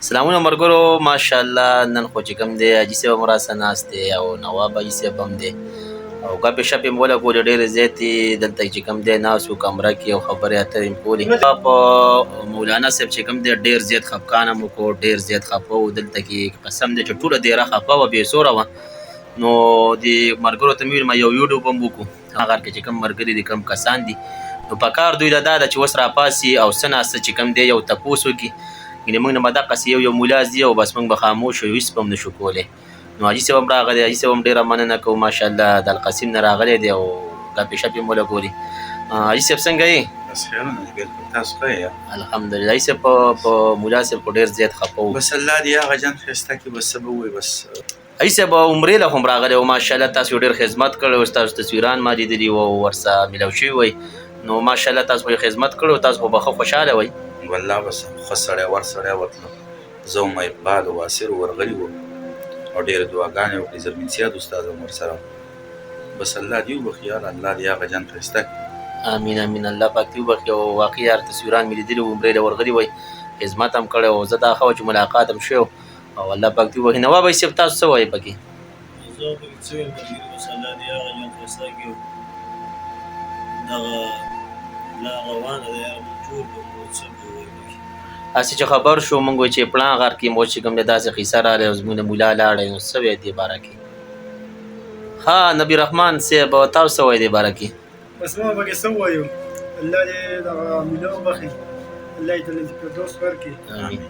سلامونه ملګرو، ماشاءالله نن خو چې کوم دی حاجي صاحب هم راسره ناست دی او نواب حاجي صاحب هم دی او ګپې شپې مې ولګولې ډېرې زیاتې. دلته چې کوم دی ناست وو کمره کې او خبرې اترې مې کولې. په مولانا صاحب چې کوم دی ډېر زیات خفګان هم وکړو، ډېر زیات خفه وو. دلته کې قسم دی چې ټوله دیره خفه وه، بې زوره وه. نو د ملګرو ته مې ویل ما یو یوټیوب هم وکړو، هغه کې چې کوم ملګري دي کوم کسان دي نو په کار دوی له دا ده چې اوس راپاسي او څه ناسته چې کوم دی یو تپوس وکړي. یعنې موږ نه به دقسې یو مولا ځي او بس موږ به خاموش یو، هېڅ به هم نه شو کولی. نو حاجي صاحب هم راغلی، حاجي صاحب هم ډېره مننه کوو ماشاءالله، د القسیم نه راغلی دی او ګپې شپې مو ولګولې. حاجي صاحب څنګه یې؟ بس خیرونه دي، بلکل. تاسو ښه یې؟ الحمدلله. حاجي صاحب په مولا صاحب خو ډېر زیات خفه وو. بس الله دې هغه جان ښایسته کړي. بس څه به ووایو، بس حاجي صاحب عمرې له هم راغلی و ماشاءالله. تاسو ډېر خدمت کړی و، ستاسو تصویران ما لیدلي وو او ورسره میلاو شوي وئ. نو ماشاءالله تاسو خو یې خدمت کړی و، تاسو خو به ښه خوشحاله وئ. والله بس ښه سړی ور سړی ورتلو. زه هم اقبال او واسر ورغلي وو او ډېرې دعاګانې وکړې. زرمین سیاد استاد هم ورسره. بس الله دې وبخي یاره، الله دې هغه جان ښایسته کړي. امین امین. الله پاک دې وبخي. او واقعي یار تصویران مې لیدلي وو، عمرې له ورغلي وئ، خدمت هم کړی او زه دا ښه وه چې ملاقات هم شوی او الله پاک دې وبخي. نواب حاجي صاحب تاسو څه وایئ پکې؟ زه پکې څه وایم ملګري، بس الله دې هغه جان ښایسته کړي. دغه لار روانه ده، هغه منظور ده، نو څه به ووایو پکې. هسې چې خبر شو موږ وایو چې پړان غر کې مو چې کوم دی داسې قیصه راغلی او زموږ د مولا لاړی، نو څه وایې دې باره کې؟ ها نبي رحمان صاحب تاسو څه وایئ دې باره کې؟ بس ما پکې څه ووایو، الله دې دغه میله وبخي، الله یې جنت الفردوس ورکړي. امین.